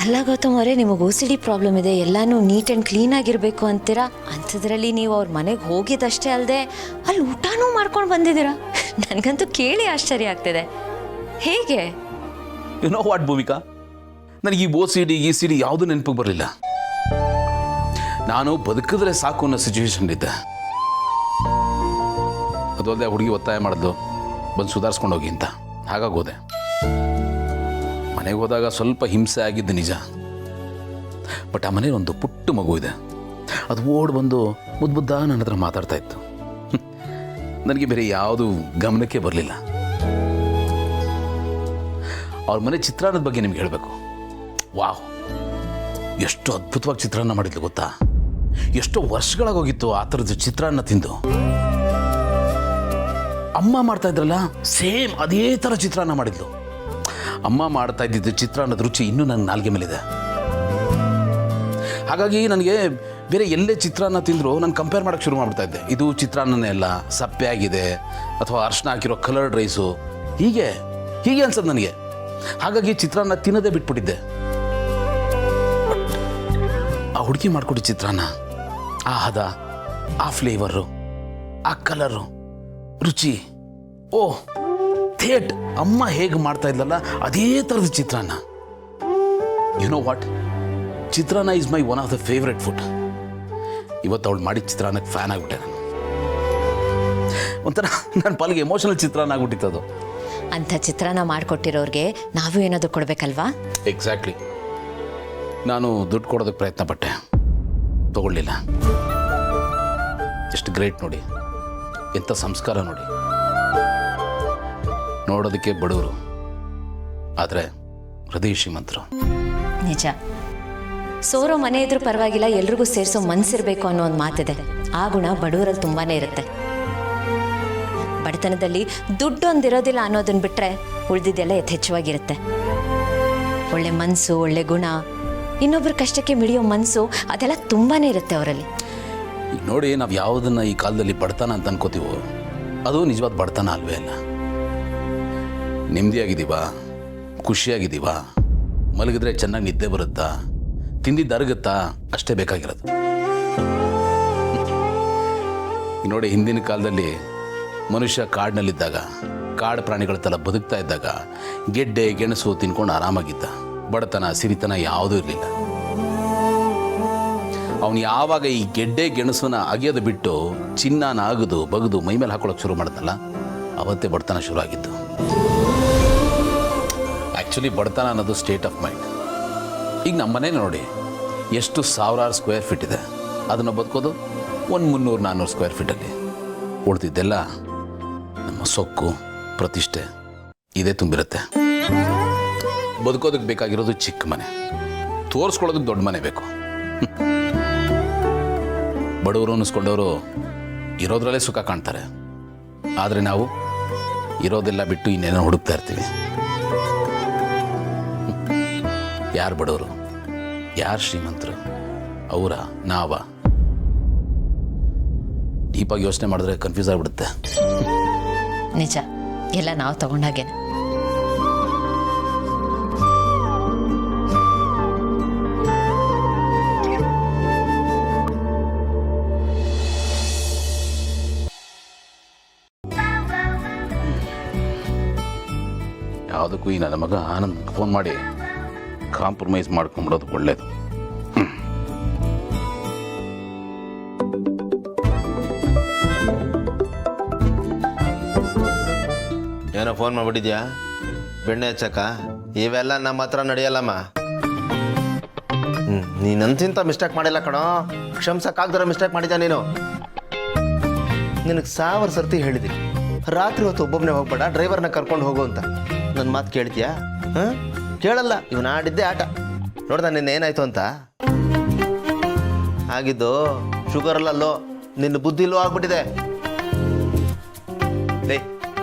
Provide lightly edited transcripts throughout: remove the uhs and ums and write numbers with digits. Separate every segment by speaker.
Speaker 1: ಅಲ್ಲ ಗೌತಮ್ ಅವರೇ, ನಿಮಗೆ OCD ಪ್ರಾಬ್ಲಮ್ ಇದೆ, ಎಲ್ಲಾನು ನೀಟ್ ಆ್ಯಂಡ್ ಕ್ಲೀನ್ ಆಗಿರಬೇಕು ಅಂತೀರಾ. ಅಂಥದ್ರಲ್ಲಿ ನೀವು ಅವ್ರ ಮನೆಗೆ ಹೋಗಿದ್ದಷ್ಟೇ ಅಲ್ಲದೆ ಅಲ್ಲಿ ಊಟನೂ ಮಾಡ್ಕೊಂಡು ಬಂದಿದ್ದೀರಾ. ನನಗಂತೂ ಕೇಳಿ ಆಶ್ಚರ್ಯ ಆಗ್ತಿದೆ. ಹೇಗೆ?
Speaker 2: ಯು ನೋ ವಾಟ್ ಭೂಮಿಕಾ, ನನಗೆ ಈ OCD ಯಾವುದೂ ನೆನಪಿಗೆ ಬರಲಿಲ್ಲ. ನಾನು ಬದುಕಿದ್ರೆ ಸಾಕು ಅನ್ನೋ ಸಿಚುವೇಶನ್ ಇದ್ದೆ. ಅದು ಅಲ್ಲದೆ ಹುಡುಗಿ ಒತ್ತಾಯ ಮಾಡಿದ್ಲು, ಬಂದು ಸುಧಾರಿಸ್ಕೊಂಡು ಹೋಗಿ ಅಂತ. ಹಾಗಾಗಿ ಹೋದೆ. ಮನೆಗೆ ಹೋದಾಗ ಸ್ವಲ್ಪ ಹಿಂಸೆ ಆಗಿದ್ದು ನಿಜ. ಬಟ್ ಆ ಮನೇಲಿ ಒಂದು ಪುಟ್ಟ ಮಗು ಇದೆ. ಅದು ಓಡ್ ಬಂದು ಮುದ್ದ ನನ್ನ ಹತ್ರ ಮಾತಾಡ್ತಾ ಇತ್ತು. ನನಗೆ ಬೇರೆ ಯಾವುದು ಗಮನಕ್ಕೆ ಬರಲಿಲ್ಲ. ಅವ್ರ ಮನೆ ಚಿತ್ರಾನ್ನದ ಬಗ್ಗೆ ನಿಮ್ಗೆ ಹೇಳಬೇಕು. ವಾವ್, ಎಷ್ಟು ಅದ್ಭುತವಾಗಿ ಚಿತ್ರಾನ್ನ ಮಾಡಿದ್ಲು ಗೊತ್ತಾ. ಎಷ್ಟೋ ವರ್ಷಗಳಾಗೋಗಿತ್ತು ಆ ಥರದ ಚಿತ್ರಾನ್ನ ತಿಂದು. ಅಮ್ಮ ಮಾಡ್ತಾ ಇದ್ರಲ್ಲ, ಸೇಮ್ ಅದೇ ಥರ ಚಿತ್ರಾನ್ನ ಮಾಡಿದ್ಲು. ಅಮ್ಮ ಮಾಡ್ತಾ ಇದ್ದಿದ್ದು ಚಿತ್ರಾನ್ನದ ರುಚಿ ಇನ್ನೂ ನನ್ನ ನಾಲ್ಗೆ ಮೇಲಿದೆ. ಹಾಗಾಗಿ ನನಗೆ ಬೇರೆ ಎಲ್ಲೇ ಚಿತ್ರಾನ್ನ ತಿಂದರೂ ನಾನು ಕಂಪೇರ್ ಮಾಡೋಕ್ಕೆ ಶುರು ಮಾಡ್ತಾ ಇದ್ದೆ. ಇದು ಚಿತ್ರಾನ್ನನೇ ಅಲ್ಲ, ಸಪ್ಪೆ ಆಗಿದೆ, ಅಥವಾ ಅರ್ಶಿನ ಹಾಕಿರೋ ಕಲರ್ಡ್ ರೈಸು, ಹೀಗೆ ಅನ್ಸೋದು ನನಗೆ. ಹಾಗಾಗಿ ಚಿತ್ರಾನ್ನ ತಿನ್ನೋದೇ ಬಿಟ್ಬಿಟ್ಟಿದ್ದೆ. ಆ ಹುಡುಗಿ ಮಾಡಿಕೊಟ್ಟು ಚಿತ್ರಾನ್ನ, ಆ ಹದ, ಆ ಫ್ಲೇವರು, ಆ ಕಲರು, ರುಚಿ, ಓ ಥೇಟ್ ಅಮ್ಮ ಹೇಗೆ ಮಾಡ್ತಾ ಇದ್ಲಲ್ಲ ಅದೇ ಥರದ chitranna. You know what, chitranna is my one of the favourite food. ಇವತ್ತು ಅವಳು ಮಾಡಿದ ಚಿತ್ರಾನ್ನಕ್ಕೆ ಫ್ಯಾನ್ ಆಗಿಬಿಟ್ಟೆ ನಾನು. ಒಂಥರ ನನ್ನ ಪಾಲಿಗೆ ಎಮೋಷನಲ್ ಚಿತ್ರಾನ್ನ ಆಗ್ಬಿಟ್ಟಿತ್ತು ಅದು.
Speaker 1: ಅಂಥ ಚಿತ್ರಾನ್ನ ಮಾಡಿಕೊಟ್ಟಿರೋರಿಗೆ ನಾವು ಏನಾದರೂ ಕೊಡಬೇಕಲ್ವಾ?
Speaker 2: ಎಕ್ಸಾಕ್ಟ್ಲಿ. ನಾನು ದುಡ್ಡು ಕೊಡೋದಕ್ಕೆ ಪ್ರಯತ್ನ ಪಟ್ಟೆ, ತಗೊಳ್ಳಿಲ್ಲ. ಎಷ್ಟು ಗ್ರೇಟ್ ನೋಡಿ, ಎಂಥ ಸಂಸ್ಕಾರ ನೋಡಿ. ನೋಡೋದಕ್ಕೆ ಬಡವರು, ಆದರೆ ಹೃದಯ ಶ್ರೀಮಂತರು.
Speaker 1: ನಿಜ. ಸೋರೋ ಮನೆ ಇದ್ರೂ ಪರವಾಗಿಲ್ಲ, ಎಲ್ರಿಗೂ ಸೇರಿಸೋ ಮನಸ್ಸಿರಬೇಕು ಅನ್ನೋ ಒಂದು ಮಾತಿದೆ. ಆ ಗುಣ ಬಡವರಲ್ಲಿ ತುಂಬಾ ಇರುತ್ತೆ. ಬಡತನದಲ್ಲಿ ದುಡ್ಡು ಒಂದಿರೋದಿಲ್ಲ ಅನ್ನೋದನ್ನ ಬಿಟ್ಟರೆ ಉಳಿದಿದ್ದೆಲ್ಲ ಯಥೇಚ್ಛವಾಗಿರುತ್ತೆ. ಒಳ್ಳೆ ಮನಸ್ಸು, ಒಳ್ಳೆ ಗುಣ, ಇನ್ನೊಬ್ಬರ ಕಷ್ಟಕ್ಕೆ ಮಿಡಿಯೋ ಮನಸ್ಸು, ಅದೆಲ್ಲ ತುಂಬಾ ಇರುತ್ತೆ ಅವರಲ್ಲಿ.
Speaker 2: ಈಗ ನೋಡಿ, ನಾವು ಯಾವುದನ್ನು ಈ ಕಾಲದಲ್ಲಿ ಬಡತನ ಅಂತ ಅನ್ಕೋತೀವೋ ಅದು ನಿಜವಾದ ಬಡತನ ಅಲ್ವೇ ಅಲ್ಲ. ನೆಮ್ಮದಿಯಾಗಿದ್ದೀವಾ, ಖುಷಿಯಾಗಿದ್ದೀವಾ, ಮಲಗಿದ್ರೆ ಚೆನ್ನಾಗಿ ನಿದ್ದೆ ಬರುತ್ತಾ, ತಿಂದಿದ್ದು ಅರಗುತ್ತಾ, ಅಷ್ಟೇ ಬೇಕಾಗಿರೋದು. ನೋಡಿ, ಹಿಂದಿನ ಕಾಲದಲ್ಲಿ ಮನುಷ್ಯ ಕಾಡಿನಲ್ಲಿದ್ದಾಗ, ಕಾಡು ಪ್ರಾಣಿಗಳ ಥರ ಬದುಕ್ತಾ ಇದ್ದಾಗ ಗೆಡ್ಡೆ ಗೆಣಸು ತಿನ್ಕೊಂಡು ಆರಾಮಾಗಿದ್ದ. ಬಡತನ ಸಿರಿತನ ಯಾವುದೂ ಇರಲಿಲ್ಲ. ಅವನು ಯಾವಾಗ ಈ ಗೆಡ್ಡೆ ಗೆಣಸನ್ನ ಅಗೆಯೋದು ಬಿಟ್ಟು ಚಿನ್ನನ ಅಗದು ಬಗದು ಮೈಮೇಲೆ ಹಾಕೊಳ್ಳೋಕೆ ಶುರು ಮಾಡಿದ್ನಲ್ಲ, ಅವತ್ತೇ ಬಡತನ ಶುರು ಆಗಿತ್ತು. ಆ್ಯಕ್ಚುಲಿ ಬಡತನ ಅನ್ನೋದು ಸ್ಟೇಟ್ ಆಫ್ ಮೈಂಡ್. ಈಗ ನಮ್ಮ ಮನೆ ನೋಡಿ, ಎಷ್ಟು ಸಾವಿರಾರು ಸ್ಕ್ವೇರ್ ಫೀಟ್ ಇದೆ. ಅದನ್ನು ಬದುಕೋದು ಒಂದು 300-400 ಸ್ಕ್ವೇರ್ ಫೀಟಲ್ಲಿ. ಉಳಿದಿದ್ದೆಲ್ಲ ನಮ್ಮ ಸೊಕ್ಕು, ಪ್ರತಿಷ್ಠೆ ಇದೇ ತುಂಬಿರುತ್ತೆ. ಬದುಕೋದಕ್ಕೆ ಬೇಕಾಗಿರೋದು ಚಿಕ್ಕ ಮನೆ, ತೋರಿಸ್ಕೊಳ್ಳೋದಕ್ಕೆ ದೊಡ್ಡ ಮನೆ ಬೇಕು. ಬಡವರು ಅನ್ನಿಸ್ಕೊಂಡವರು ಇರೋದ್ರಲ್ಲೇ ಸುಖ ಕಾಣ್ತಾರೆ. ಆದರೆ ನಾವು ಇರೋದೆಲ್ಲ ಬಿಟ್ಟು ಇನ್ನೇನೋ ಹುಡುಕ್ತಾ ಇರ್ತೀವಿ. ಯಾರು ಬಡವರು, ಯಾರು ಶ್ರೀಮಂತರು, ಅವರ ನಾವ? ಡೀಪಾಗಿ ಯೋಚನೆ ಮಾಡಿದ್ರೆ ಕನ್ಫ್ಯೂಸ್ ಆಗಿಬಿಡುತ್ತೆ.
Speaker 1: ನಿಜ, ಎಲ್ಲ ನಾವು ತಗೊಂಡಾಗೇನೆ.
Speaker 2: ಯಾವುದಕ್ಕೂ ಈ ನನ್ನ ಮಗ ಆನಂದ್ ಫೋನ್ ಮಾಡಿ ಕಾಂಪ್ರಮೈಸ್ ಮಾಡ್ಕೊಂಬಿಡೋದು ಒಳ್ಳೇದು.
Speaker 3: ಏನೋ ಫೋನ್ ಮಾಡಿಬಿಟ್ಟಿದ್ಯಾ? ಬೆಣ್ಣೆ ಹಚ್ಚಕ್ಕ? ಇವೆಲ್ಲ ನಮ್ಮ ಹತ್ರ ನಡೆಯಲ್ಲಮ್ಮ. ನೀನಂತಿಂತ ಮಿಸ್ಟೇಕ್ ಮಾಡಿಲ್ಲ ಕಣೋ, ಕ್ಷಮಿಸಕ್ಕಾಗ್ದಿರೋ ಮಿಸ್ಟೇಕ್ ಮಾಡಿದ್ಯಾ ನೀನು. ನಿನಗೆ 1000 ಸರ್ತಿ ಹೇಳಿದ್ದೀನಿ, ರಾತ್ರಿ ಹೊತ್ತು ಒಬ್ಬೊಬ್ಬನೇ ಹೋಗ್ಬೇಡ, ಡ್ರೈವರ್ನ ಕರ್ಕೊಂಡು ಹೋಗು ಅಂತ. ನನ್ನ ಮಾತು ಕೇಳ್ತೀಯಾ? ಹಾಂ, ಕೇಳಲ್ಲ. ಇವನು ಆಡಿದ್ದೆ ಆಟ. ನೋಡ್ದ ನಿನ್ನೆ ಏನಾಯ್ತು ಅಂತ? ಆಗಿದ್ದು ಶುಗರಲ್ಲೋ, ನಿನ್ನ ಬುದ್ಧಿ ಲೋ ಆಗ್ಬಿಟ್ಟಿದೆ. ಲೇ,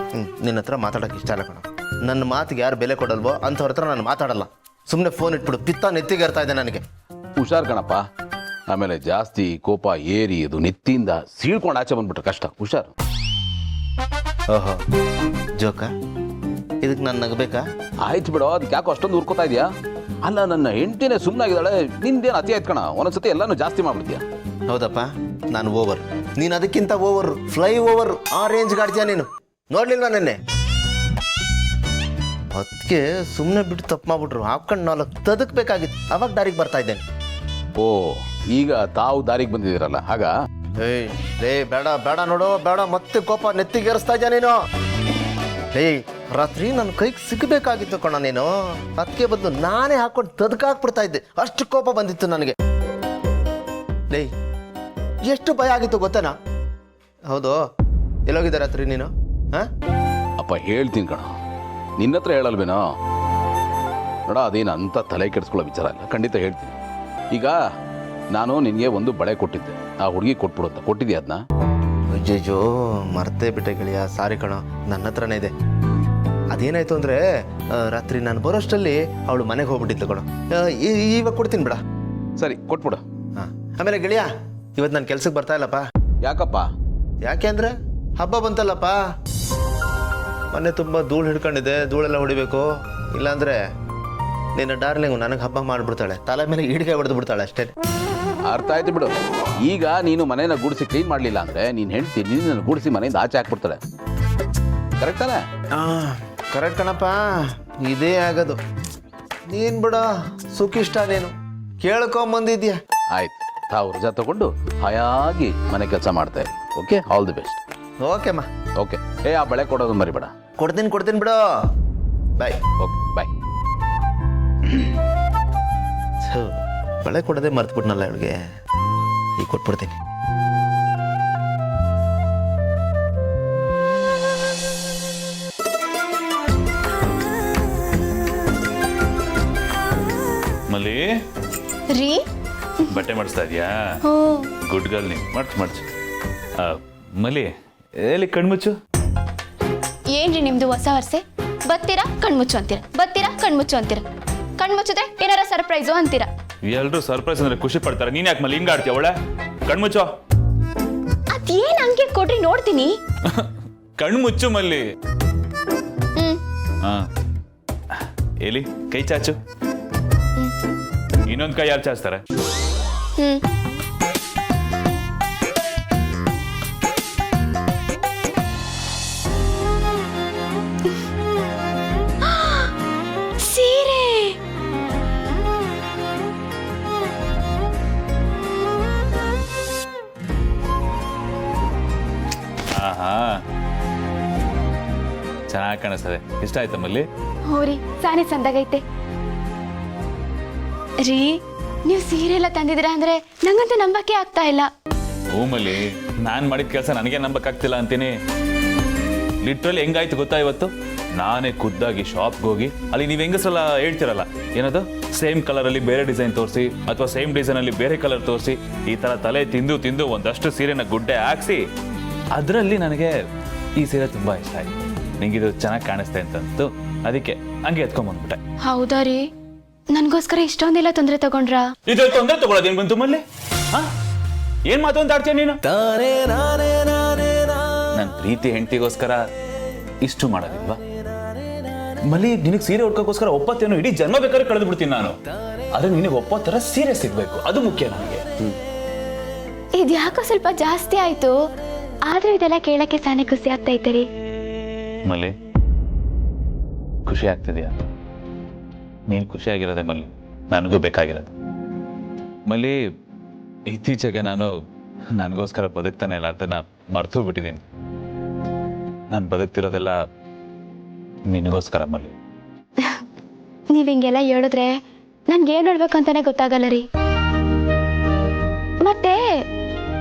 Speaker 3: ನಿನ್ನ ಹತ್ರ ಮಾತಾಡೋಕೆ ಇಷ್ಟ ಇಲ್ಲ ಕಣ. ನನ್ನ ಮಾತಿಗೆ ಯಾರು ಬೆಲೆ ಕೊಡಲ್ವೋ ಅಂಥವ್ರ ಹತ್ರ ನಾನು ಮಾತಾಡಲ್ಲ. ಸುಮ್ಮನೆ ಫೋನ್ ಇಟ್ಬಿಡು, ಪಿತ್ತ ನೆತ್ತಿಗೆ ಇರ್ತಾ ಇದೆ ನನಗೆ.
Speaker 2: ಹುಷಾರ್ ಕಣಪ್ಪ, ಆಮೇಲೆ ಜಾಸ್ತಿ ಕೋಪ ಏರಿ ಇದು ನೆತ್ತಿಯಿಂದ ಸೀಳ್ಕೊಂಡು ಆಚೆ ಬಂದ್ಬಿಟ್ರೆ ಕಷ್ಟ. ಹುಷಾರು.
Speaker 3: ಓಹೋ, ಜೋಕ? ಇದಕ್ಕೆ ನಾನು ನಗಬೇಕಾ?
Speaker 2: ಆಯ್ತು ಬಿಡೋ, ಅದಕ್ಕೆ ಯಾಕೋ ಅಷ್ಟೊಂದು ಉರ್ಕೋತಾ ಇದೆಯಾ? ಅಲ್ಲ, ನನ್ನ ಹೆಂಡತಿನೇ ಸುಮ್ಮನಾಗಿದ್ದಾಳೆ, ನಿಂದೇನು ಅತಿ ಆಯ್ತು ಕಣ. ಒಂದೊಂದ್ಸತಿ ಎಲ್ಲಾನು ಜಾಸ್ತಿ ಮಾಡ್ಬಿಡ್ತೀಯ.
Speaker 3: ಹೌದಪ್ಪ, ನಾನು ಓವರ್, ನೀನು ಅದಕ್ಕಿಂತ ಓವರ್, ಫ್ಲೈ ಓವರ್, ಆ ರೇಂಜ್ ಗಾಡ್ತೀಯ ನೀನು. ನೋಡ್ಲಿಲ್ವಾ ನೆನ್ನೆ? ಅದಕ್ಕೆ ಸುಮ್ಮನೆ ಬಿಟ್ಟು ತಪ್ಪು ಮಾಡ್ಬಿಟ್ರು, ಹಾಕೊಂಡು 4 ತದಕ್ಬೇಕಾಗಿತ್ತು, ಅವಾಗ ದಾರಿಗೆ ಬರ್ತಾ ಇದ್ದೇನೆ.
Speaker 2: ಓ, ಈಗ ತಾವು ದಾರಿಗೆ ಬಂದಿದ್ದೀರಲ್ಲ ಹಾಗ?
Speaker 3: ಏಯ್ ಲೇ, ಬೇಡ ಬೇಡ ನೋಡು, ಬೇಡ, ಮತ್ತೆ ಕೋಪ ನೆತ್ತಿಗೇರಿಸ್ತಾ ಇದ್ಯಾ ನೀನು. ಏಯ್, ರಾತ್ರಿ ನನ್ನ ಕೈಗೆ ಸಿಗಬೇಕಾಗಿತ್ತು ಕಣ ನೀನು, ಅದಕ್ಕೆ ಬದಲು ನಾನೇ ಹಾಕೊಂಡು ತದಕಾಕ್ಬಿಡ್ತಾ ಇದ್ದೆ, ಅಷ್ಟು ಕೋಪ ಬಂದಿತ್ತು ನನಗೆ. ಲೇ, ಎಷ್ಟು ಭಯ ಆಗಿತ್ತು ಗೊತ್ತೇನಾ? ಹೌದು, ಎಲ್ಲೋಗಿದ್ದೆ ರಾತ್ರಿ ನೀನು? ಹಾಂ
Speaker 2: ಅಪ್ಪ ಹೇಳ್ತೀನಿ ಕಣ, ನಿನ್ನ ಹತ್ರ ಹೇಳಲ್ವೇನೋ? ನೋಡ, ಅದೇನು ಅಂತ ತಲೆ ಕೆಡಿಸ್ಕೊಳ್ಳೋ ವಿಚಾರ ಇಲ್ಲ, ಖಂಡಿತ ಹೇಳ್ತೀನಿ. ಈಗ ನಾನು ನಿನಗೆ ಒಂದು ಬಳೆ ಕೊಟ್ಟಿದ್ದೆ, ಆ ಹುಡುಗಿ ಕೊಟ್ಬಿಡು ಅಂತ. ಕೊಟ್ಟಿದ್ಯಾ ಅದನ್ನ?
Speaker 3: ಅಜ್ಜೋ, ಮರ್ತೇ ಬಿಟ್ಟೆ ಗೆಳೆಯ, ಸಾರಿ ಕಣ, ನನ್ನ ಹತ್ರನೇ ಇದೆ. ಅದೇನಾಯ್ತು ಅಂದರೆ, ರಾತ್ರಿ ನಾನು ಬರೋಷ್ಟರಲ್ಲಿ ಅವಳು ಮನೆಗೆ ಹೋಗ್ಬಿಟ್ಟಿತ್ತು ಕಣ. ಇವಾಗ ಕೊಡ್ತೀನಿ ಬಿಡ.
Speaker 2: ಸರಿ, ಕೊಟ್ಬಿಡು.
Speaker 3: ಹಾಂ, ಆಮೇಲೆ ಗೆಳೆಯ, ಇವತ್ತು ನಾನು ಕೆಲ್ಸಕ್ಕೆ ಬರ್ತಾ ಇಲ್ಲಪ್ಪ.
Speaker 2: ಯಾಕಪ್ಪ?
Speaker 3: ಯಾಕೆ ಅಂದರೆ ಹಬ್ಬ ಬಂತಲ್ಲಪ್ಪ, ಮೊನ್ನೆ ತುಂಬ ಧೂಳು ಹಿಡ್ಕೊಂಡಿದ್ದೆ, ಧೂಳೆಲ್ಲ ಹೊಡಿಬೇಕು. ಇಲ್ಲಾಂದರೆ ನಿನ್ನ ಡಾರ್ಲಿಂಗು ನನಗೆ ಹಬ್ಬ ಮಾಡಿಬಿಡ್ತಾಳೆ, ತಲೆ ಮೇಲೆ ಈಡಿಗೆ ಹೊಡೆದು ಬಿಡ್ತಾಳೆ ಅಷ್ಟೇ.
Speaker 2: ಅರ್ಥ ಆಯ್ತು ಬಿಡು. ಈಗ ನೀನು ಮನೇನ ಗುಡಿಸಿ ಕ್ಲೀನ್ ಮಾಡಲಿಲ್ಲ ಅಂದರೆ ನೀನು ಹೆಂಡ್ತಿ ನಿನ್ನ ಗುಡಿಸಿ ಮನೆಯಿಂದ ಆಚೆ ಹಾಕ್ಬಿಡ್ತಾಳೆ. ಕರೆಕ್ಟ್ ತಾನೆ?
Speaker 3: ಕರೆಕ್ಟ್ ಕಣಪ್ಪ, ಇದೇ ಆಗೋದು. ನೀನು ಬಿಡ, ಸುಖಿಷ್ಟ, ನೀನು ಕೇಳ್ಕೊಂಬಂದಿದ್ಯಾ.
Speaker 2: ಆಯ್ತು, ತಾವು ರಜಾ ತಗೊಂಡು ಹಾಯಾಗಿ ಮನೆ ಕೆಲಸ ಮಾಡ್ತಾ ಇರಿ. Okay, all the best.
Speaker 3: ಓಕೆಮ್ಮ.
Speaker 2: ಓಕೆ. ಆ ಬಳೆ ಕೊಡೋದು ಮರಿಬೇಡ.
Speaker 3: ಕೊಡ್ತೀನಿ ಬಿಡು. ಬಾಯ್.
Speaker 2: Okay, bye.
Speaker 3: ಬಳೆ ಕೊಡೋದೇ ಮರ್ತ್ಬಿಟ್ನಲ್ಲ ಇವಳಿಗೆ, ಈಗ ಕೊಟ್ಬಿಡ್ತೀನಿ.
Speaker 4: ಮಲ್ಲಿ
Speaker 5: ರೀ,
Speaker 4: ಬಟ್ಟೆ ಮಾಡಿಸ್ತಾ ಇದೆಯಾ? ಗುಡ್ ಗರ್ಲ್ ನೀನು. ಮಾಡ್ಸು. ಮಲ್ಲಿ, ಎಲ್ಲಿ ಕಣ್ಮುಚ್ಚು?
Speaker 5: ಏನ್ರಿ ನಿಮ್ದು ಹೊಸ ವರ್ಷೆ? ಬತ್ತೀರಾ ಕಣ್ಮುಚ್ಚು ಅಂತೀರಾ, ಬತ್ತೀರಾ ಕಣ್ಮುಚ್ಚು ಅಂತೀರಾ, ಕಣ್ಮುಚ್ಚಿದ್ರೆ ಏನಾರ ಸರ್ಪ್ರೈಸು ಅಂತೀರಾ.
Speaker 4: ಎಲ್ರು ಸರ್ಪ್ರೈಸ್ ಅಂದ್ರೆ ಖುಷಿ ಪಡ್ತಾರೆ, ನೀನ್ ಯಾಕೆ ಮಲ್ಲಿ ಹಿಂಗ ಆಡ್ತೀಯ? ಒಳ್ಳೆ ಕಣ್ಮುಚ್ಚೋ.
Speaker 5: ಅದೇನ್ ಹಂಗೆ ಕೊಡ್ರಿ ನೋಡ್ತೀನಿ.
Speaker 4: ಕಣ್ಮುಚ್ಚು ಮಲ್ಲಿ.
Speaker 5: ಹ್ಮ್.
Speaker 4: ಹಾ, ಎಲ್ಲಿ ಕೈ ಚಾಚು. ಇನ್ನೊಂದು ಕೈ ಯಾರು ಚಾಚ್ತಾರೆ?
Speaker 5: ಹ್ಮ್. ಸೀರೆ.
Speaker 4: ಆಹಾ, ಚೆನ್ನಾಗಿ ಕಾಣಿಸ್ತದೆ. ಇಷ್ಟ ಆಯ್ತಾ ಮಲ್ಲಿ?
Speaker 5: ಹೋರಿ, ಸಾನೆ ಚಂದಾಗೈತೆ ರೀ. ನೀವು ಸೀರೆ ಎಲ್ಲ ತಂದಿದ್ದೀರಾ ಅಂದ್ರೆ ನಂಗಂತೂ ನಂಬಕ್ಕೆ ಆಗ್ತಾ ಇಲ್ಲ.
Speaker 4: ಹ್ಞೂ ಮಲ್ಲಿ, ನಾನು ಮಾಡಿದ ಕೆಲಸ ನನಗೆ ನಂಬಕ್ಕಾಗ್ತಿಲ್ಲ ಅಂತೀನಿ. ಲಿಟ್ರಲಿ ಹೆಂಗಾಯ್ತು ಗೊತ್ತಾ? ಇವತ್ತು ನಾನೇ ಖುದ್ದಾಗಿ ಶಾಪ್ಗೆ ಹೋಗಿ, ಅಲ್ಲಿ ನೀವು ಹೆಂಗಸಲ್ಲ ಹೇಳ್ತಿರಲ್ಲ, ಏನದು ಸೇಮ್ ಕಲರಲ್ಲಿ ಬೇರೆ ಡಿಸೈನ್ ತೋರಿಸಿ ಅಥವಾ ಸೇಮ್ ಡಿಸೈನಲ್ಲಿ ಬೇರೆ ಕಲರ್ ತೋರಿಸಿ, ಈ ಥರ ತಲೆ ತಿಂದು ಒಂದಷ್ಟು ಸೀರೆನ ಗುಡ್ಡೆ ಹಾಕ್ಸಿ, ಅದರಲ್ಲಿ ನನಗೆ ಈ ಸೀರೆ ತುಂಬ ಇಷ್ಟ ಆಯ್ತು. ನಿಂಗಿದು ಚೆನ್ನಾಗಿ ಕಾಣಿಸ್ತೆ ಅಂತಂತು, ಅದಕ್ಕೆ ಹಂಗೆ ಎತ್ಕೊಂಡ್ಬಂದ್ಬಿಟ್ಟೆ.
Speaker 5: ಹೌದಾ ರೀ? ನನ್ಗೋಸ್ಕರ ಇಷ್ಟೊಂದೆಲ್ಲ ತೊಂದರೆ ತಗೊಂಡ್ರಾ?
Speaker 4: ಇದ್ರಲ್ಲಿ ತೊಂದರೆ ತಗೊಳ್ಳೋದೇನು ಬಂತು ಮಲ್ಲಿ? ಏನ್ ಮಾತು ಅಂತ ಆಡ್ತೀಯ ನೀನು? ನನ್ನ ಪ್ರೀತಿ ಹೆಂಡತಿಗೋಸ್ಕರ ಇಷ್ಟು ಮಾಡೋದಿಲ್ವಾ ಮಲ್ಲಿ? ನಿನಗೆ ಸೀರೆ ಉಟ್ಕೋಸ್ಕರ ಒಪ್ಪತ್ತೇನೋ ಇಡೀ ಜನ್ಮ ಬೇಕಾದ್ರೆ ಕಳೆದು ಬಿಡ್ತೀನಿ ನಾನು. ಆದ್ರೆ ನಿನಗೆ ಒಪ್ಪತ್ತರ ಸೀರೆ ಸಿಗ್ಬೇಕು, ಅದು ಮುಖ್ಯ ನನಗೆ.
Speaker 5: ಇದ್ಯಾಕೋ ಸ್ವಲ್ಪ ಜಾಸ್ತಿ ಆಯ್ತು, ಆದ್ರೆ ಇದೆಲ್ಲ ಕೇಳಕ್ಕೆ ಸಾನೆ ಖುಷಿ ಆಗ್ತಾ ಇತ್ತು ರೀ.
Speaker 4: ಮಲ್ಲಿ, ಖುಷಿ ಆಗ್ತಿದ್ಯಾ? ನೀನು ಖುಷಿಯಾಗಿರೋದೆ ಮಲ್ಲಿ ನನಗೂ ಬೇಕಾಗಿರೋದು. ಮಲ್ಲಿ, ಇತ್ತೀಚೆಗೆ ನಾನು ನನಗೋಸ್ಕರ ಬದುಕ್ತಾನೆ ಇಲ್ಲ ಅಂತ ನಾನು ಮರ್ತು ಬಿಟ್ಟಿದ್ದೀನಿ. ನಾನು ಬದುಕ್ತಿರೋದೆಲ್ಲ ನಿನಗೋಸ್ಕರ ಮಲ್ಲಿ.
Speaker 5: ನೀವ್ ಹಿಂಗೆಲ್ಲ ಹೇಳಿದ್ರೆ ನನ್ಗೆ ಏನ್ ಹೇಳ್ಬೇಕು ಅಂತಾನೆ ಗೊತ್ತಾಗಲ್ಲ ರೀ. ಮತ್ತೆ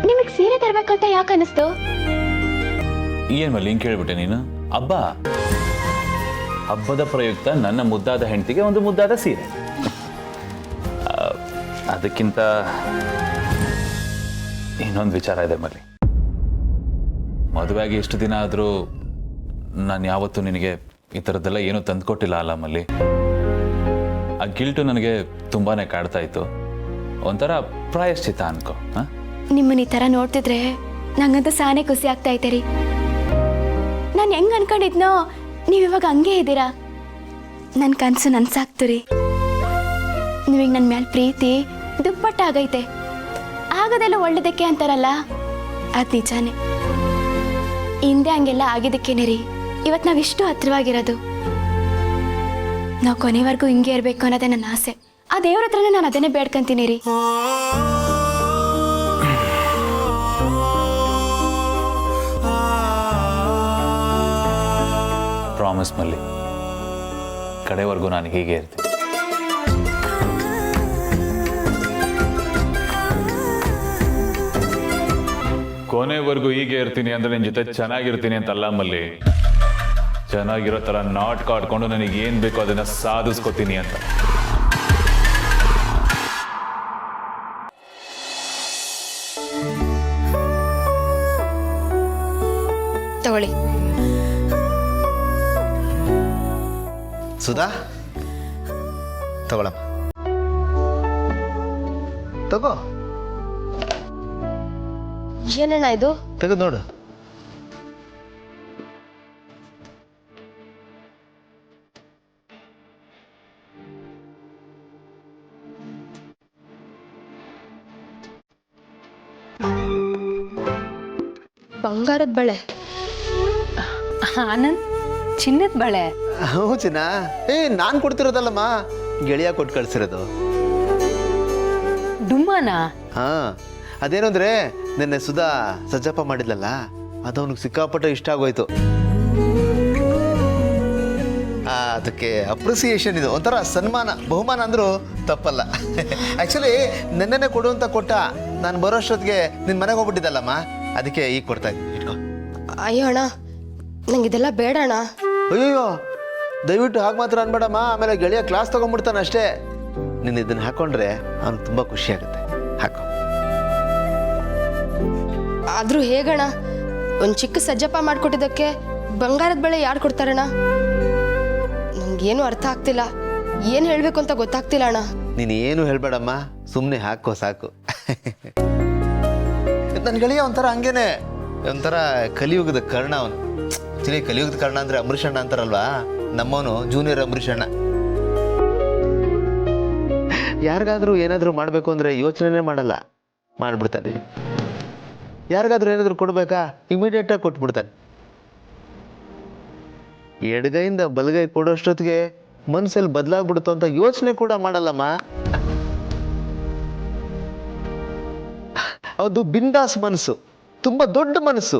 Speaker 5: ನಿಮಗ್ ಸೀರೆ ತರ್ಬೇಕಂತ ಯಾಕೆ ಅನಿಸ್ತು?
Speaker 4: ಏನ್ ಮಲ್ಲಿ ಹಿಂಗೆ ಕೇಳ್ಬಿಟ್ಟೆ ನೀನು? ಹಬ್ಬದ ಪ್ರಯುಕ್ತ ನನ್ನ ಮುದ್ದಾದ ಹೆಂಡತಿಗೆ ಒಂದು ಮುದ್ದಾದ ಸೀರೆ. ಅದಕ್ಕಿಂತ ಇನ್ನೊಂದು ವಿಚಾರ ಇದೆ ಮಲ್ಲಿ. ಮದುವೆಯಾಗಿ ಎಷ್ಟು ದಿನ ಆದರೂ ನಾನು ಯಾವತ್ತೂ ನಿನಗೆ ಈ ಥರದ್ದೆಲ್ಲ ಏನೂ ತಂದುಕೊಟ್ಟಿಲ್ಲ ಅಲ್ಲ ಮಲ್ಲಿ. ಆ ಗಿಲ್ಟು ನನಗೆ ತುಂಬಾನೇ ಕಾಡ್ತಾ ಇತ್ತು. ಒಂಥರ ಪ್ರಾಯಶ್ಚಿತ್ತ ಅನ್ಕೋ.
Speaker 5: ನಿಮ್ಮನ್ನ ಈ ಥರ ನೋಡ್ತಿದ್ರೆ ನಂಗಂತೂ ಸಾನೆ ಖುಷಿ ಆಗ್ತಾ ಐತೆ ರೀ. ನಾನು ಹೆಂಗ್ ಅನ್ಕೊಂಡಿದ್ನೋ ನೀವಿವಾಗ ಹಂಗೆ ಇದ್ದೀರಾ. ನನ್ನ ಕನಸು ನನ್ಸಾಗ್ತು ರೀ. ನೀವೀಗ ನನ್ನ ಮೇಲೆ ಪ್ರೀತಿ ದುಪ್ಪಟ್ಟಾಗೈತೆ. ಆಗೋದೆಲ್ಲ ಒಳ್ಳೇದಕ್ಕೆ ಅಂತಾರಲ್ಲ, ಅದು ನಿಜಾನೇ. ಹಿಂದೆ ಹಂಗೆಲ್ಲ ಆಗಿದ್ದಕ್ಕೇನೆ ರೀ ಇವತ್ತು ನಾವಿಷ್ಟು ಹತ್ರವಾಗಿರೋದು. ನಾವು ಕೊನೆವರೆಗೂ ಹಿಂಗೆ ಇರಬೇಕು ಅನ್ನೋದೇ ನನ್ನ ಆಸೆ. ಆ ದೇವ್ರ ಹತ್ರನೇ ನಾನು ಅದನ್ನೇ ಬೇಡ್ಕೊಂತೀನಿ ರೀ.
Speaker 4: ಪ್ರಾಮಿಸ್ ಮಲ್ಲಿ, ಕಡೆವರೆಗೂ ನಾನು ಹೀಗೆ ಇರ್ತೀನಿ. ಕೊನೆವರೆಗೂ ಹೀಗೆ ಇರ್ತೀನಿ ಅಂದ್ರೆ ನಿನ್ ಜೊತೆ ಚೆನ್ನಾಗಿರ್ತೀನಿ ಅಂತಲ್ಲ ಮಲ್ಲಿ, ಚೆನ್ನಾಗಿರೋ ತರ ನಾಟಕ ಆಡ್ಕೊಂಡು ನನಗೆ ಏನ್ ಬೇಕೋ ಅದನ್ನ ಸಾಧಿಸ್ಕೋತೀನಿ ಅಂತ.
Speaker 5: ತಗೊಳ್ಳಿ.
Speaker 3: ಸುಧಾ, ತಗೊಳಮ್ಮ, ತಗೋ,
Speaker 6: ಏನಣ್ಣ ಇದು?
Speaker 3: ತೆಗೆದು ನೋಡು.
Speaker 6: ಬಂಗಾರದ ಬಳೆ.
Speaker 1: ಆನಂದ್, ಚಿನ್ನದ ಬಳೆ.
Speaker 3: ಹ್ಞೂ ಚಿನ್ನ. ನಾನು ಕೊಡ್ತಿರೋದಲ್ಲಮ್ಮ, ಗೆಳೆಯ ಕೊಟ್ಟು ಕಳ್ಸಿರೋದು.
Speaker 1: ಡುಮ್ಮನಾ?
Speaker 3: ಹಾಂ, ಅದೇನು ಅಂದರೆ ನಿನ್ನೆ ಸುಧಾ ಸಜ್ಜಪ್ಪ ಮಾಡಿದ್ಲಲ್ಲ, ಅದು ಅವನಿಗೆ ಸಿಕ್ಕಾಪಟ್ಟೆ ಇಷ್ಟ ಆಗೋಯ್ತು. ಅದಕ್ಕೆ ಅಪ್ರಿಸಿಯೇಷನ್, ಇದು ಒಂಥರ ಸನ್ಮಾನ, ಬಹುಮಾನ ಅಂದರೂ ತಪ್ಪಲ್ಲ. ಆ್ಯಕ್ಚುಲಿ ನೆನ್ನೆನೆ ಕೊಡು ಅಂತ ಕೊಟ್ಟ, ನಾನು ಬರೋಷ್ಟೊತ್ತಿಗೆ ನಿನ್ನ ಮನೆಗೆ ಹೋಗ್ಬಿಟ್ಟಿದ್ದಲ್ಲಮ್ಮ, ಅದಕ್ಕೆ ಈಗ ಕೊಡ್ತಾ ಇದ್ದೀನಿ, ಇಟ್ಕೋ.
Speaker 6: ಅಯ್ಯೋ ಅಣ್ಣ, ನಂಗೆ ಇದೆಲ್ಲ ಬೇಡ ಅಣ್ಣ.
Speaker 3: ಅಯ್ಯೋ, ದಯವಿಟ್ಟು ಹಾಗೆ ಮಾತ್ರ ಅನ್ಬೇಡಮ್ಮ, ಆಮೇಲೆ ಗೆಳೆಯ ಕ್ಲಾಸ್ ತೊಗೊಂಡ್ಬಿಡ್ತಾನೆ ಅಷ್ಟೇ. ನೀನು ಇದನ್ನು ಹಾಕೊಂಡ್ರೆ ಅವ್ನಿಗೆ ತುಂಬ ಖುಷಿ ಆಗುತ್ತೆ. ಹಾಕೋ.
Speaker 6: ಆದರೂ ಹೇಗಣ್ಣ, ಒಂದು ಚಿಕ್ಕ ಸಜ್ಜಪ್ಪ ಮಾಡಿಕೊಟ್ಟಿದ್ದಕ್ಕೆ ಬಂಗಾರದ ಬಳೆ ಯಾರು ಕೊಡ್ತಾರಣ್ಣ? ನನಗೇನು ಅರ್ಥ ಆಗ್ತಿಲ್ಲ, ಏನು ಹೇಳಬೇಕು ಅಂತ ಗೊತ್ತಾಗ್ತಿಲ್ಲ ಅಣ್ಣ.
Speaker 3: ನೀನು ಏನು ಹೇಳಬೇಡಮ್ಮ, ಸುಮ್ಮನೆ ಹಾಕೋ ಸಾಕು. ನನ್ನ ಗೆಳೆಯ ಒಂಥರ ಹಂಗೇನೆ, ಒಂಥರ ಕಲಿಯುಗದ ಕರ್ಣ ಅವನು. ಆ್ಯಕ್ಚುಲಿ ಕಲಿಯುಗದ ಕರ್ಣ ಅಂದರೆ ಅಂಬರೀಷ್ ಅಣ್ಣ ಅಂತಾರಲ್ವಾ, ನಮ್ಮವನು ಜೂನಿಯರ್ ಅಂಬರೀಷ್ ಅಣ್ಣ. ಯಾರಿಗಾದ್ರೂ ಏನಾದರೂ ಮಾಡಬೇಕು ಅಂದರೆ ಯೋಚನೆ ಮಾಡಲ್ಲ, ಮಾಡಿಬಿಡ್ತಾನೆ. ಯಾರಿಗಾದ್ರೂ ಏನಾದರೂ ಕೊಡಬೇಕಾ, ಇಮಿಡಿಯೇಟಾಗಿ ಕೊಟ್ಬಿಡ್ತಾನೆ. ಎಡಗೈಯಿಂದ ಬಲಗೈ ಕೊಡೋಷ್ಟೊತ್ತಿಗೆ ಮನಸ್ಸಲ್ಲಿ ಬದಲಾಗ್ಬಿಡುತ್ತೋ ಅಂತ ಯೋಚನೆ ಕೂಡ ಮಾಡಲ್ಲಮ್ಮ. ಅದು ಬಿಂದಾಸ್ ಮನಸ್ಸು, ತುಂಬ ದೊಡ್ಡ ಮನಸ್ಸು,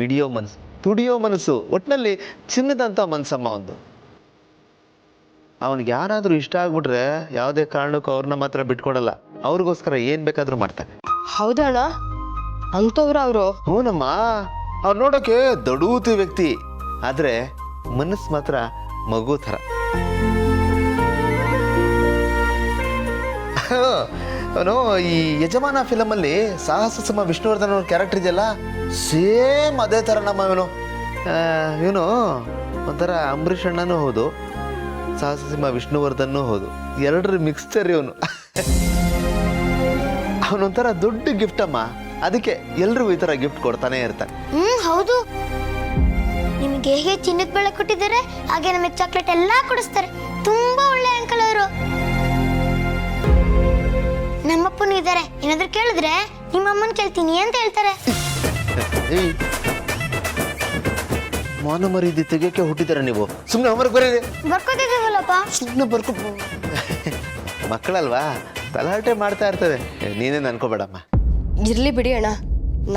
Speaker 3: ಮಿಡಿಯೋ ಮನಸ್ಸು, ತುಡಿಯೋ ಮನಸ್ಸು, ಒಟ್ಟಿನಲ್ಲಿ ಚಿನ್ನದಂಥ ಮನಸ್ಸಮ್ಮ ಒಂದು. ಅವನಿಗೆ ಯಾರಾದರೂ ಇಷ್ಟ ಆಗ್ಬಿಟ್ರೆ ಯಾವುದೇ ಕಾರಣಕ್ಕೂ ಅವ್ರನ್ನ ಮಾತ್ರ ಬಿಟ್ಕೊಡಲ್ಲ, ಅವ್ರಿಗೋಸ್ಕರ ಏನು ಬೇಕಾದರೂ ಮಾಡ್ತಾರೆ.
Speaker 6: ಹೌದಣ್ಣ, ಅಂಥವ್ರು ಅವರು?
Speaker 3: ಹ್ಞೂನಮ್ಮ, ಅವ್ರು ನೋಡೋಕೆ ದಡೂತಿ ವ್ಯಕ್ತಿ, ಆದರೆ ಮನಸ್ಸು ಮಾತ್ರ ಮಗು ಥರ. ಅವನು ಈ ಯಜಮಾನ ಫಿಲಮಲ್ಲಿ ಸಾಹಸ ಸಿಂಹ ವಿಷ್ಣುವರ್ಧನ್ ಅವ್ರ ಕ್ಯಾರೆಕ್ಟರ್ ಇದೆಯಲ್ಲ, ಸೇಮ್ ಅದೇ ಥರ ನಮ್ಮ ಇವನು ಒಂಥರ ಅಂಬರೀಷ್ ಅಣ್ಣನೂ ಹೌದು, ಸಾಹಸ ಸಿಂಹ ವಿಷ್ಣುವರ್ಧನ್ನೂ ಹೌದು, ಎರಡರ ಮಿಕ್ಸ್ಚರ್ ಇವನು. ಅವನೊಂಥರ ದೊಡ್ಡ ಗಿಫ್ಟ್ ಅಮ್ಮ, ಅದಕ್ಕೆ ಎಲ್ರಿಗೂ ಈ ಥರ ಗಿಫ್ಟ್ ಕೊಡ್ತಾನೆ ಇರ್ತಾನೆ.
Speaker 7: ಹೌದು, ನಿಮಗೆ ಹೇಗೆ ಚಿನ್ನದ ಬಳೆ ಕೊಟ್ಟಿದ್ದಾರೆ ಹಾಗೆ ನಮಗೆ ಚಾಕ್ಲೇಟ್ ಎಲ್ಲ ಕೊಡಿಸ್ತಾರೆ. ತುಂಬಾ ಒಳ್ಳೆ ಅಂಕಲ್ ಅವರು. ನಮ್ಮಪ್ಪನೂ ಇದ್ದಾರೆ, ಏನಾದ್ರೂ ಕೇಳಿದ್ರೆ ನಿಮ್ಮಮ್ಮನ ಕೇಳ್ತೀನಿ ಅಂತ ಹೇಳ್ತಾರೆ.
Speaker 3: ಮಾನ ಮರ್ಯಾದೆ ತೆಗಿಯೋಕೆ ಹುಟ್ಟಿದಾರೆ ನೀವು, ಸುಮ್ಮನೆ ಹೋಮ್ವರ್ಕ್ ಬರೀರಿ.
Speaker 7: ಬರ್ಕೋತಿದ್ದೀವಲ್ಲಪ್ಪ.
Speaker 3: ಸುಮ್ಮನೆ ಬರ್ಕೊ, ಮಕ್ಕಳಲ್ವಾ, ತಲಾಟೆ ಮಾಡ್ತಾ ಇರ್ತದೆ, ನೀನೇನು ಅನ್ಕೋಬೇಡಮ್ಮ.
Speaker 6: ಇರ್ಲಿ ಬಿಡಿ ಅಣ್ಣ,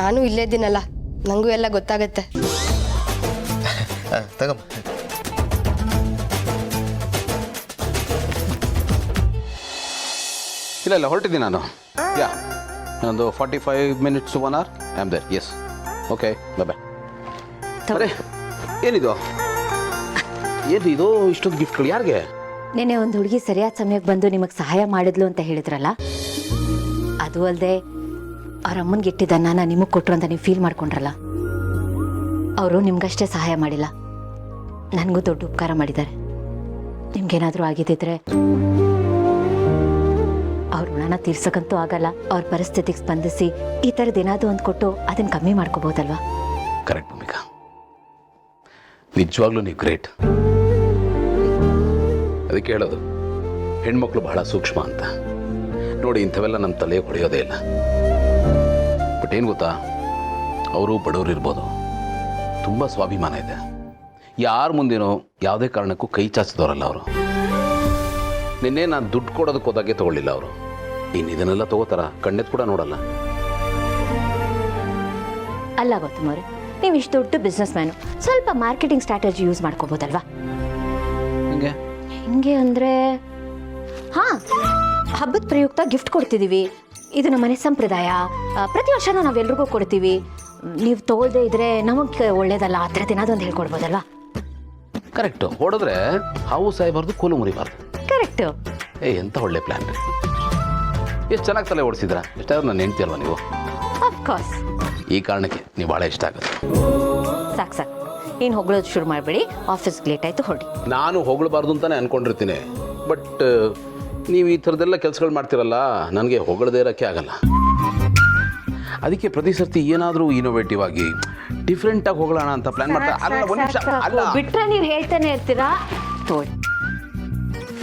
Speaker 6: ನಾನು ಇಲ್ಲೇ ಇದ್ದೀನಲ್ಲ, ನನಗೂ ಎಲ್ಲ ಗೊತ್ತಾಗತ್ತೆ.
Speaker 3: ತಗಮ್ಮ.
Speaker 8: ಇಲ್ಲ ಹೊರಟಿದ್ದೀನಿ ನಾನು. ಯಾ, ಒಂದು 45 minutes to 1 hour I am there. Yes, okay, bye. ಅರೆ, ಏನಿದು ಇದು ಇಷ್ಟೊಂದು ಗಿಫ್ಟ್ಗಳು ಯಾರಿಗೆ?
Speaker 1: ನೆನೆ ಒಂದು ಹುಡುಗಿ ಸರಿಯಾದ ಸಮಯಕ್ಕೆ ಬಂದು ನಿಮಗೆ ಸಹಾಯ ಮಾಡಿದ್ಲು ಅಂತ ಹೇಳಿದ್ರಲ್ಲ, ಅದು ಅಲ್ಲದೆ ಅವ್ರ ಅಮ್ಮನಿಗೆ ಇಟ್ಟಿದ್ದನ್ನ ನಿಮಗೆ ಕೊಟ್ಟರು ಅಂತ ನೀವು ಫೀಲ್ ಮಾಡ್ಕೊಂಡ್ರಲ್ಲ, ಅವರು ನಿಮ್ಗಷ್ಟೇ ಸಹಾಯ ಮಾಡಿಲ್ಲ, ನನಗೂ ದೊಡ್ಡ ಉಪಕಾರ ಮಾಡಿದ್ದಾರೆ. ನಿಮ್ಗೇನಾದರೂ ಆಗಿದ್ದಿದ್ರೆ ಅವ್ರ ಋಣನ ತೀರ್ಸಕ್ಕಂತೂ ಆಗಲ್ಲ, ಅವ್ರ ಪರಿಸ್ಥಿತಿಗೆ ಸ್ಪಂದಿಸಿ ಈ ಥರದ್ದು ಏನಾದರೂ ಒಂದು ಕೊಟ್ಟು ಅದನ್ನು ಕಮ್ಮಿ ಮಾಡ್ಕೋಬೋದಲ್ವಾ?
Speaker 8: ಕರೆಕ್ಟ್ ಭೂಮಿಕಾ, ನಿಜವಾಗ್ಲೂ ನೀವು ಗ್ರೇಟ್. ಅದಕ್ಕೆ ಹೇಳೋದು ಹೆಣ್ಮಕ್ಳು ಬಹಳ ಸೂಕ್ಷ್ಮ ಅಂತ. ನೋಡಿ, ಇಂಥವೆಲ್ಲ ನಮ್ಮ ತಲೆಗೆ ಹೊಡೆಯೋದೇ ಇಲ್ಲ. ಬಟ್ ಏನು ಗೊತ್ತಾ, ಅವರು ಬಡವರು ಇರ್ಬೋದು, ತುಂಬ ಸ್ವಾಭಿಮಾನ ಇದೆ. ಯಾರ ಮುಂದೇನೋ ಯಾವುದೇ ಕಾರಣಕ್ಕೂ ಕೈ ಚಾಚಿದವರಲ್ಲ ಅವರು. ನಿನ್ನೆ ನಾನು ದುಡ್ಡು ಕೊಡೋದಕ್ಕೆ ಹೋದಾಗೆ ತೊಗೊಳ್ಳಿಲ್ಲ ಅವರು. ಇನ್ನು ಇದನ್ನೆಲ್ಲ ತಗೋತಾರ, ಕಣ್ಣೆತ್ತು ಕೂಡ ನೋಡಲ್ಲ.
Speaker 1: ಅಲ್ಲ ಗೌತಮ್ ಅವರೇ, ನೀವು ಇಷ್ಟು ದೊಡ್ಡ ಬಿಸ್ನೆಸ್ ಮ್ಯಾನು, ಸ್ವಲ್ಪ ಮಾರ್ಕೆಟಿಂಗ್ ಸ್ಟ್ರಾಟಜಿ ಯೂಸ್ ಮಾಡ್ಕೋಬೋದಲ್ವಾ?
Speaker 8: ಹಿಂಗೆ
Speaker 1: ಹೆಂಗೆ ಅಂದರೆ, ಹಾಂ, ಹಬ್ಬದ ಪ್ರಯುಕ್ತ ಗಿಫ್ಟ್ ಕೊಡ್ತಿದ್ದೀವಿ, ಇದು ನಮ್ಮ ಮನೆ ಸಂಪ್ರದಾಯ, ಪ್ರತಿ ವರ್ಷನೂ ನಾವೆಲ್ರಿಗೂ ಕೊಡ್ತೀವಿ, ನೀವು ತೊಗೊಳ್ದೇ ಇದ್ರೆ ನಮಗೆ ಒಳ್ಳೇದಲ್ಲ, ಆ ಥರದ್ದು ಏನಾದ್ರು ಹೇಳ್ಕೊಡ್ಬೋದಲ್ವಾ?
Speaker 8: ಕರೆಕ್ಟು. ಹೊಡೆದ್ರೆ ಹಾವು ಸಾಯಬಾರ್ದು, ಕೋಲು ಮುರಿಬಾರ್ದು.
Speaker 1: ಕರೆಕ್ಟು.
Speaker 8: ಎಂಥ ಒಳ್ಳೆ ಪ್ಲ್ಯಾನ್ ರೀ. ಎಷ್ಟು ಚೆನ್ನಾಗಿ ತಲೆ ಓಡಿಸಿದ್ರ. ಎಷ್ಟಾದ್ರೂ ನಾನು ಹೆಂಡ್ತಿ ಅಲ್ವಾ ನೀವು?
Speaker 1: ಅಫ್ಕೋರ್ಸ್.
Speaker 8: ಈ ಕಾರಣಕ್ಕೆ ನೀವು ಭಾಳ ಇಷ್ಟ ಆಗುತ್ತೆ.
Speaker 1: ಸಾಕು ಸಾಕು, ಏನು ಹೊಗಳೋದು ಶುರು ಮಾಡಬೇಡಿ. ಆಫೀಸ್ಗೆ ಲೇಟ್ ಆಯಿತು, ಹೊರಡಿ.
Speaker 8: ನಾನು ಹೊಗಳಬಾರ್ದು ಅಂತಲೇ ಅಂದ್ಕೊಂಡಿರ್ತೀನಿ. ಬಟ್ ನೀವು ಈ ಥರದ್ದೆಲ್ಲ ಕೆಲಸಗಳು ಮಾಡ್ತಿರಲ್ಲ, ನನಗೆ ಹೊಗಳದೇ ಇರೋಕ್ಕೆ ಆಗಲ್ಲ. ಅದಕ್ಕೆ ಪ್ರತಿ ಸರ್ತಿ ಏನಾದರೂ ಇನೋವೇಟಿವ್ ಆಗಿ ಡಿಫ್ರೆಂಟಾಗಿ ಹೋಗೋಣ ಅಂತ ಪ್ಲ್ಯಾನ್ ಮಾಡ್ತಾ. ಅಲ್ಲ, ಒಂದು ನಿಮಿಷ. ಅಲ್ಲ,
Speaker 1: ಬಿಟ್ರೆ ನೀವು ಹೇಳ್ತಾನೆ ಇರ್ತೀರಾ. ತೋಡಿ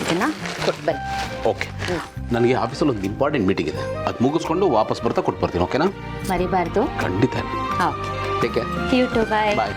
Speaker 1: ಇದನ್ನ ಕೊಟ್ಟು ಬನ್ನಿ.
Speaker 8: ಓಕೆ, ನನಗೆ ಆಫೀಸಲ್ಲಿ ಒಂದು ಇಂಪಾರ್ಟೆಂಟ್ ಮೀಟಿಂಗ್ ಇದೆ, ಅದು ಮುಗಿಸ್ಕೊಂಡು ವಾಪಸ್ ಬರ್ತಾ ಕೊಟ್ಟು ಬರ್ತೀನಿ. ಓಕೆನಾ?
Speaker 1: ಮರಿಬಾರ್ದು.
Speaker 8: ಖಂಡಿತ.
Speaker 1: Okay,
Speaker 8: take care.
Speaker 1: You too. Bye.
Speaker 8: Bye.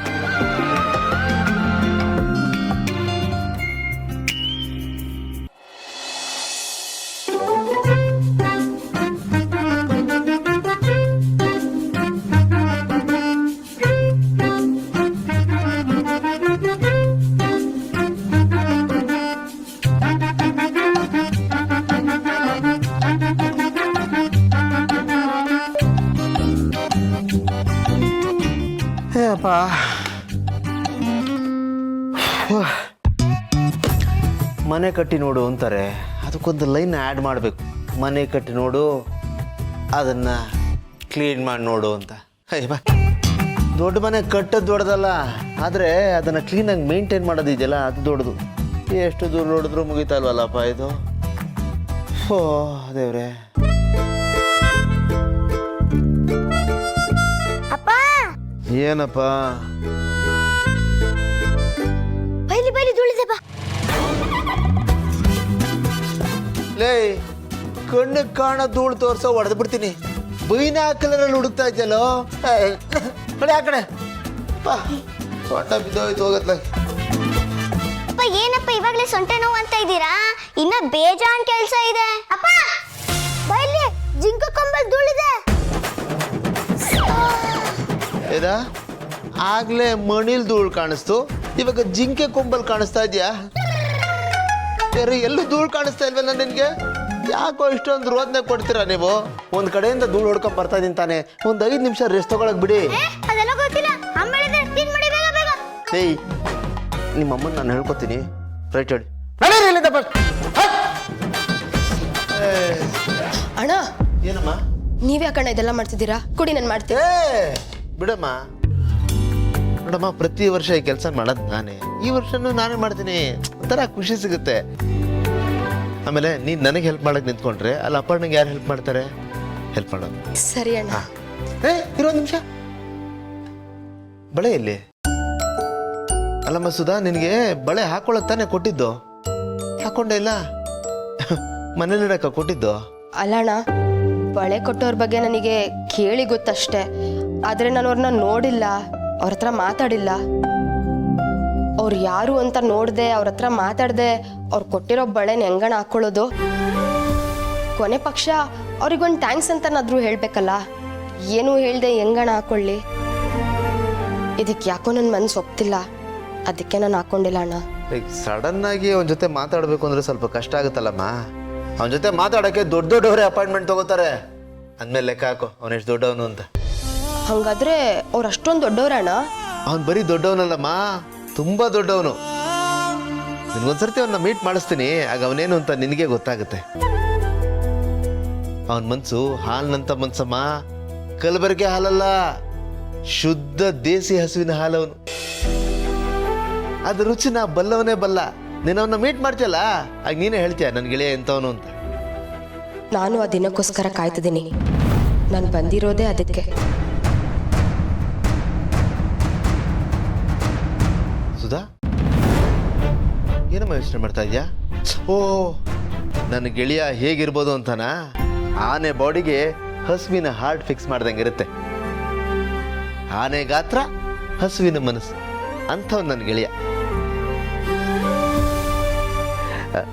Speaker 3: ಅಪ್ಪ, ಮನೆ ಕಟ್ಟಿ ನೋಡು ಅಂತಾರೆ, ಅದಕ್ಕೊಂದು ಲೈನ್ ಆ್ಯಡ್ ಮಾಡಬೇಕು. ಮನೆ ಕಟ್ಟಿ ನೋಡು, ಅದನ್ನು ಕ್ಲೀನ್ ಮಾಡಿ ನೋಡು ಅಂತ. ಬಾ, ದೊಡ್ಡ ಮನೆ ಕಟ್ಟೋದು ದೊಡ್ಡದಲ್ಲ, ಆದರೆ ಅದನ್ನು ಕ್ಲೀನಾಗಿ ಮೇಂಟೈನ್ ಮಾಡೋದಿದೆಯಲ್ಲ, ಅದು ದೊಡ್ಡದು. ಎಷ್ಟು ದೂರ ನೋಡಿದ್ರು ಮುಗಿತಾ ಇಲ್ವಲ್ಲಪ್ಪ ಇದು. ಓ ದೇವ್ರೆ. ಏನಪ್ಪ?
Speaker 7: ಬೈಲಿ ಬೈಲಿ ಧೂಳಿದೆ ಬಾ.
Speaker 3: ಲೇ, ಕಣ್ಣು ಕಾಣೋ ಧೂಳು ತೋರ್ಸೋ ಹೊಡೆದು ಬಿಡ್ತೀನಿ. ಬೈನಾಕಲರಲ್ಲಿ ಹುಡುಕ್ತಾ ಇದ್ದಲ್ಲೋ. ಕಡೆ ಆ ಕಡೆ ಬಾ, ಸೊಂಟ ಬಿದ್ದೋಯ್ತು, ಹೋಗತ್ಲ.
Speaker 7: ಅಪ್ಪ, ಏನಪ್ಪ ಇವಾಗಲೇ ಸೊಂಟ ನೋವು ಅಂತ ಇದ್ದೀರಾ? ಇನ್ನ ಬೇಜಾನ್ ಕೆಲಸ ಇದೆ. ಅಪ್ಪ, ಬೈಲಿ ಜಿಂಕ ಕೊಂಬಲ್ ಧೂಳಿದೆ.
Speaker 3: ಏದಾ, ಆಗ್ಲೇ ಮಣಿಲ್ ಧೂಳು ಕಾಣಿಸ್ತು, ಇವಾಗ ಜಿಂಕೆ ಕೊಂಬಲ್ ಕಾಣಿಸ್ತಾ ಇದೆಯಾ? ಬೇರೆ ಎಲ್ಲೂ ಧೂಳು ಕಾಣಿಸ್ತಾ ಇಲ್ವಲ್ಲ ನಿನಗೆ? ಯಾಕೋ ಇಷ್ಟೊಂದು ರೋದನೆ ಕೊಡ್ತೀರಾ ನೀವು? ಒಂದು ಕಡೆಯಿಂದ ಧೂಳು ಹೊಡ್ಕೊಂಡ್ ಬರ್ತಾ ಇದ್ದೀನಿ ತಾನೆ, ಒಂದು 5 ನಿಮಿಷ ರೆಸ್ಟ್ ತಗೊಳಕ್ ಬಿಡಿ.
Speaker 7: ಅದೆಲ್ಲ ಗೊತ್ತಿಲ್ಲ, ಅಮ್ಮ ಹೇಳಿದ್ರೆ ಕ್ಲೀನ್ ಮಾಡಿ ಬೇಗ ಬೇಗ.
Speaker 3: ಏಯ್, ನಿಮ್ಮ ಅಮ್ಮನ ನಾನು ಹೇಳ್ಕೊತೀನಿ. ರೈಟ್ ಹೇಳಿ. ನಡೀರಿ ಇಲ್ಲಿಂದ ಫಸ್ಟ್.
Speaker 6: ಅಣ್ಣ,
Speaker 3: ಏನಮ್ಮ?
Speaker 6: ನೀವೇ ಯಾಕಣ್ಣ ಇದೆಲ್ಲ ಮಾಡ್ತಿದ್ದೀರಾ? ಕೊಡಿ, ನಾನು ಮಾಡ್ತೀನಿ.
Speaker 3: ಬಿಡಮ್ಮ ನೋಡಮ್ಮ, ಪ್ರತಿ ವರ್ಷ ಈ ಕೆಲಸ ಮಾಡೋದು ನಾನೇ, ಈ ವರ್ಷನೂ ನಾನೇ ಮಾಡ್ತೀನಿ. ಒಂಥರ ಖುಷಿ ಸಿಗುತ್ತೆ. ಆಮೇಲೆ ನೀನು ನನಗೆ ಹೆಲ್ಪ್ ಮಾಡಕ್ಕೆ ನಿಂತ್ಕೊಂಡ್ರೆ ಅಲ್ಲಿ ಅಪ್ಪಣ್ಣಗೆ ಯಾರು ಹೆಲ್ಪ್ ಮಾಡ್ತಾರೆ? ಹೆಲ್ಪ್ ಮಾಡೋದು.
Speaker 6: ಸರಿ ಅಣ್ಣ.
Speaker 3: ಇರೋ ನಿಮಿಷ, ಬಳೆ ಎಲ್ಲಿ? ಅಲ್ಲಮ್ಮ ಸುಧಾ, ನಿನಗೆ ಬಳೆ ಹಾಕೊಳ್ಳೋಕೆ ತಾನೇ ಕೊಟ್ಟಿದ್ದು? ಹಾಕೊಂಡೇ ಇಲ್ಲ? ಮನೇಲಿಡಕ್ಕ ಕೊಟ್ಟಿದ್ದು?
Speaker 6: ಅಲ್ಲಣ್ಣ, ಬಳೆ ಕೊಟ್ಟವ್ರ ಬಗ್ಗೆ ನನಗೆ ಕೇಳಿ ಗೊತ್ತಷ್ಟೇ, ಆದರೆ ನಾನು ಅವ್ರನ್ನ ನೋಡಿಲ್ಲ, ಅವ್ರ ಹತ್ರ ಮಾತಾಡಿಲ್ಲ. ಅವ್ರು ಯಾರು ಅಂತ ನೋಡ್ದೆ, ಅವ್ರ ಹತ್ರ ಮಾತಾಡ್ದೆ, ಅವ್ರು ಕೊಟ್ಟಿರೋ ಬಳೆನ ಹೆಂಗಣ ಹಾಕೊಳ್ಳೋದು? ಕೊನೆ ಪಕ್ಷ ಅವ್ರಿಗೊಂದು ಥ್ಯಾಂಕ್ಸ್ ಅಂತನಾದ್ರೂ ಹೇಳ್ಬೇಕಲ್ಲ. ಏನೂ ಹೇಳ್ದೆ ಹೆಂಗಣ ಹಾಕೊಳ್ಳಿ? ಇದಕ್ಕೆ ಯಾಕೋ ನನ್ನ ಮನಸ್ಸು ಒಪ್ತಿಲ್ಲ, ಅದಕ್ಕೆ ನಾನು ಹಾಕೊಂಡಿಲ್ಲ ಅಣ್ಣ.
Speaker 3: ಈಗ ಸಡನ್ ಆಗಿ ಅವನ ಜೊತೆ ಮಾತಾಡಬೇಕು ಅಂದ್ರೆ ಸ್ವಲ್ಪ ಕಷ್ಟ ಆಗುತ್ತಲ್ಲಮ್ಮ. ಅವನ ಜೊತೆ ಮಾತಾಡೋಕ್ಕೆ ದೊಡ್ಡವರೇ ಅಪಾಯಿಂಟ್ಮೆಂಟ್ ತಗೋತಾರೆ. ಅಂದಮೇಲೆ ಲೆಕ್ಕ ಹಾಕೋ ಅವನು ಎಷ್ಟು ದೊಡ್ಡವನು ಅಂತ.
Speaker 6: ಹಂಗಾದ್ರೆ ಅವ್ರು ಅಷ್ಟೊಂದು ದೊಡ್ಡವ್ರಣ್ಣ?
Speaker 3: ಅವನು ಬರೀ ದೊಡ್ಡವನಲ್ಲಮ್ಮ, ತುಂಬ ದೊಡ್ಡವನು. ನಿನ್ಗೊಂದ್ಸರ್ತಿ ಅವನ್ನ ಮೀಟ್ ಮಾಡಿಸ್ತೀನಿ, ಆಗ ಅವನೇನು ಅಂತ ನಿನಗೆ ಗೊತ್ತಾಗುತ್ತೆ. ಅವನ ಮನಸ್ಸು ಹಾಲಿನಂತ ಮನ್ಸಮ್ಮ, ಕಲಬೆರಕೆ ಹಾಲಲ್ಲ, ಶುದ್ಧ ದೇಸಿ ಹಸುವಿನ ಹಾಲವನು. ಅದು ರುಚಿನ ಬಲ್ಲವನೇ ಬಲ್ಲ. ನೀನು ಅವನ್ನ ಮೀಟ್ ಮಾಡ್ತೀಯಲ್ಲ, ಆಗ ನೀನೇ ಹೇಳ್ತೀಯ ನನ್ನ ಗೆಳೆಯ ಎಂಥವನು ಅಂತ.
Speaker 6: ನಾನು ಆ ದಿನಕ್ಕೋಸ್ಕರ ಕಾಯ್ತಿದ್ದೀನಿ. ನಾನು ಬಂದಿರೋದೇ ಅದಕ್ಕೆ.
Speaker 3: ಏನಮ್ಮ ಯೋಚನೆ ಮಾಡ್ತಾ ಇದೆಯಾ? ಓ, ನನ್ನ ಗೆಳೆಯ ಹೇಗಿರ್ಬೋದು ಅಂತನಾ? ಆನೆ ಬಾಡಿಗೆ ಹಸುವಿನ ಹಾರ್ಟ್ ಫಿಕ್ಸ್ ಮಾಡ್ದಂಗೆ ಇರುತ್ತೆ. ಆನೆ ಗಾತ್ರ, ಹಸುವಿನ ಮನಸ್ಸು ಅಂಥವ್ ನನ್ನ ಗೆಳೆಯ.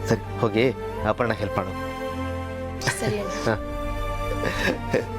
Speaker 3: ಸರಿ, ಹೋಗಿ ಅಪರ್ಣ ಹೆಲ್ಪ್ ಮಾಡು.
Speaker 6: ಸರಿ ಅಣ್ಣ.
Speaker 3: ಹ.